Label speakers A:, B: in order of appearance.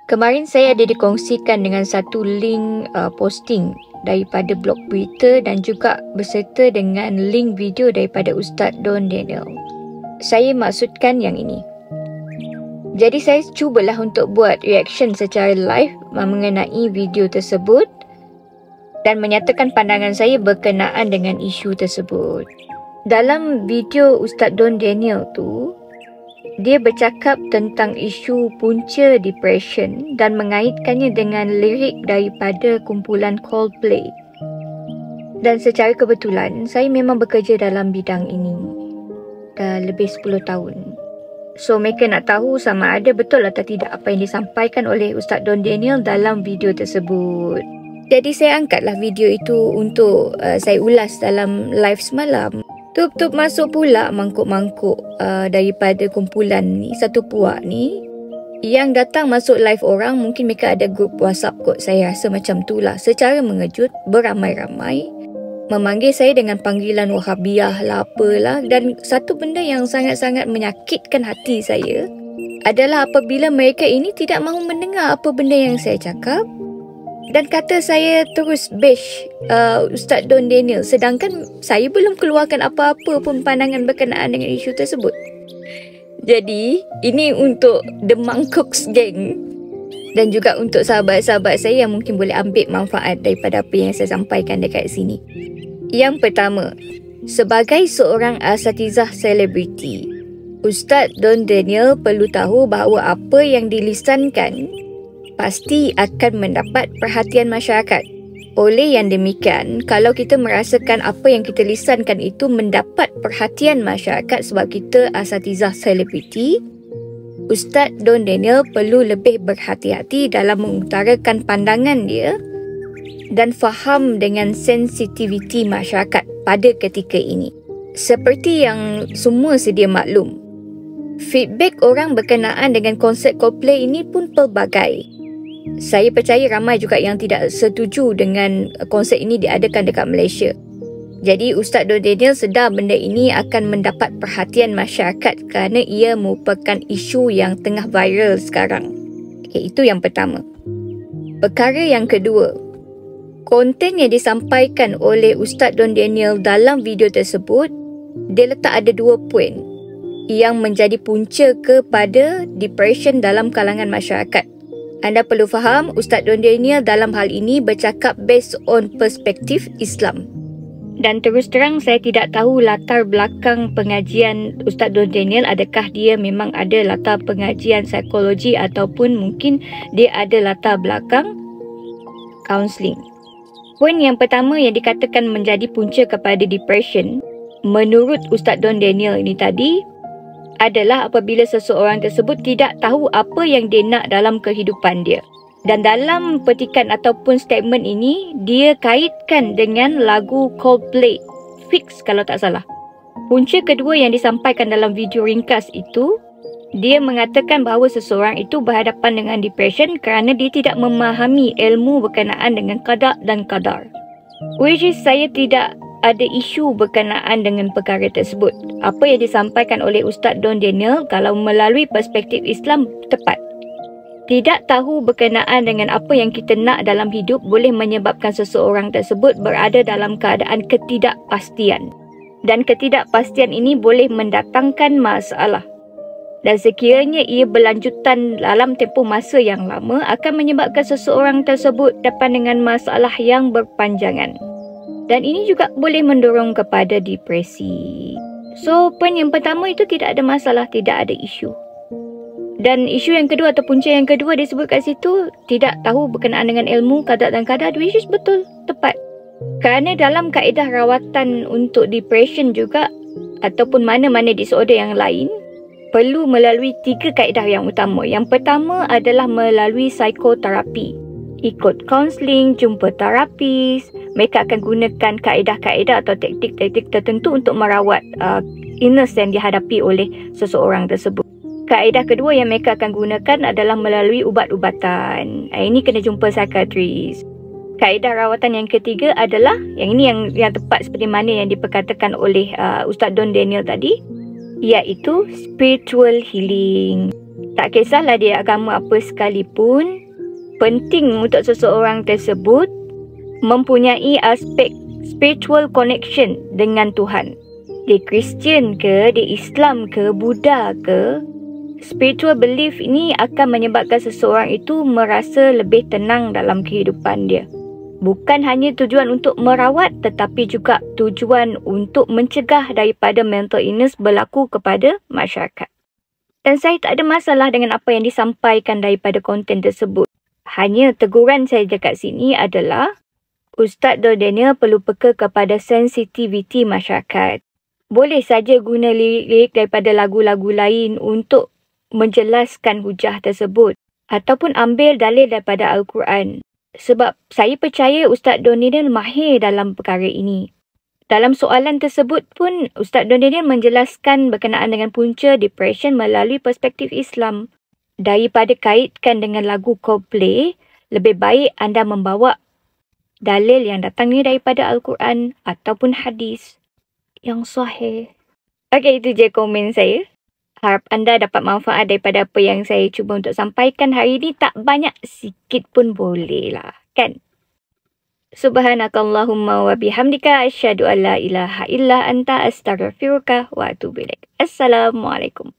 A: Kemarin saya ada dikongsikan dengan satu link posting daripada blog berita dan juga berserta dengan link video daripada Ustaz Don Daniel. Saya maksudkan yang ini. Jadi saya cubalah untuk buat reaction secara live mengenai video tersebut dan menyatakan pandangan saya berkenaan dengan isu tersebut. Dalam video Ustaz Don Daniel tu, dia bercakap tentang isu punca depression dan mengaitkannya dengan lirik daripada kumpulan Coldplay. Dan secara kebetulan, saya memang bekerja dalam bidang ini dah lebih 10 tahun. So, mereka nak tahu sama ada betul atau tidak apa yang disampaikan oleh Ustaz Don Daniel dalam video tersebut. Jadi, saya angkatlah video itu untuk saya ulas dalam live semalam. Tup-tup masuk pula mangkuk-mangkuk daripada kumpulan ni, satu puak ni. Yang datang masuk live orang, mungkin mereka ada grup WhatsApp kot. Saya rasa macam tu lah. Secara mengejut, beramai-ramai. Memanggil saya dengan panggilan Wahabiah lah apalah. Dan satu benda yang sangat-sangat menyakitkan hati saya adalah apabila mereka ini tidak mahu mendengar apa benda yang saya cakap. Dan kata saya terus bash Ustaz Don Daniel, sedangkan saya belum keluarkan apa-apa pun pandangan berkenaan dengan isu tersebut. Jadi, ini untuk The Mangkoks Gang dan juga untuk sahabat-sahabat saya yang mungkin boleh ambil manfaat daripada apa yang saya sampaikan dekat sini. Yang pertama, sebagai seorang asatizah selebriti, Ustaz Don Daniel perlu tahu bahawa apa yang dilisankan pasti akan mendapat perhatian masyarakat. Oleh yang demikian, kalau kita merasakan apa yang kita lisankan itu mendapat perhatian masyarakat sebab kita asatizah selebriti, Ustaz Don Daniel perlu lebih berhati-hati dalam mengutarakan pandangan dia dan faham dengan sensitiviti masyarakat pada ketika ini. Seperti yang semua sedia maklum, feedback orang berkenaan dengan konsert Coldplay ini pun pelbagai. Saya percaya ramai juga yang tidak setuju dengan konsert ini diadakan dekat Malaysia. Jadi Ustaz Don Daniel sedar benda ini akan mendapat perhatian masyarakat kerana ia merupakan isu yang tengah viral sekarang. Okay, itu yang pertama. Perkara yang kedua, konten yang disampaikan oleh Ustaz Don Daniel dalam video tersebut, dia letak ada 2 poin yang menjadi punca kepada depression dalam kalangan masyarakat. Anda perlu faham, Ustaz Don Daniel dalam hal ini bercakap based on perspektif Islam. Dan terus terang saya tidak tahu latar belakang pengajian Ustaz Don Daniel. Adakah dia memang ada latar pengajian psikologi ataupun mungkin dia ada latar belakang counselling. Poin yang pertama yang dikatakan menjadi punca kepada depression, menurut Ustaz Don Daniel ini tadi, adalah apabila seseorang tersebut tidak tahu apa yang dia nak dalam kehidupan dia. Dan dalam petikan ataupun statement ini, dia kaitkan dengan lagu Coldplay, Fix kalau tak salah. Punca kedua yang disampaikan dalam video ringkas itu, dia mengatakan bahawa seseorang itu berhadapan dengan depression kerana dia tidak memahami ilmu berkenaan dengan qada dan qadar. Which is saya tidak ada isu berkenaan dengan perkara tersebut. Apa yang disampaikan oleh Ustaz Don Daniel kalau melalui perspektif Islam tepat. Tidak tahu berkenaan dengan apa yang kita nak dalam hidup boleh menyebabkan seseorang tersebut berada dalam keadaan ketidakpastian. Dan ketidakpastian ini boleh mendatangkan masalah. Dan sekiranya ia berlanjutan dalam tempoh masa yang lama akan menyebabkan seseorang tersebut dapat dengan masalah yang berpanjangan. Dan ini juga boleh mendorong kepada depresi. So, poin yang pertama itu tidak ada masalah, tidak ada isu. Dan isu yang kedua atau punca yang kedua disebut kat situ, tidak tahu berkenaan dengan ilmu, qada dan qadar, which is betul, tepat. Kerana dalam kaedah rawatan untuk depression juga, ataupun mana-mana disorder yang lain, perlu melalui 3 kaedah yang utama. Yang pertama adalah melalui psikoterapi. Ikut kaunseling, jumpa terapis. Mereka akan gunakan kaedah-kaedah atau taktik-taktik tertentu untuk merawat illness yang dihadapi oleh seseorang tersebut. Kaedah kedua yang mereka akan gunakan adalah melalui ubat-ubatan. Ini kena jumpa psikiatris. Kaedah rawatan yang ketiga adalah, yang ini yang tepat seperti mana yang diperkatakan oleh Ustaz Don Daniel tadi, iaitu spiritual healing. Tak kisahlah dia agama apa sekalipun, penting untuk seseorang tersebut mempunyai aspek spiritual connection dengan Tuhan. Dia Kristian ke, dia Islam ke, Buddha ke, spiritual belief ini akan menyebabkan seseorang itu merasa lebih tenang dalam kehidupan dia. Bukan hanya tujuan untuk merawat, tetapi juga tujuan untuk mencegah daripada mental illness berlaku kepada masyarakat. Dan saya tak ada masalah dengan apa yang disampaikan daripada konten tersebut. Hanya teguran saya dekat sini adalah Ustaz Don Daniel perlu peka kepada sensitiviti masyarakat. Boleh saja guna lirik daripada lagu-lagu lain untuk menjelaskan hujah tersebut. Ataupun ambil dalil daripada Al-Quran. Sebab saya percaya Ustaz Don Daniel mahir dalam perkara ini. Dalam soalan tersebut pun, Ustaz Don Daniel menjelaskan berkenaan dengan punca depression melalui perspektif Islam. Daripada kaitkan dengan lagu Coldplay, lebih baik anda membawa dalil yang datangnya daripada Al-Quran ataupun hadis yang sahih. Okey, itu je komen saya. Harap anda dapat manfaat daripada apa yang saya cuba untuk sampaikan hari ini. Tak banyak, sikit pun boleh lah, kan? Subhanakallahumma wa bihamdika asyhadu an la ilaha illa anta astaghfiruka wa atubu ilaik. Assalamualaikum.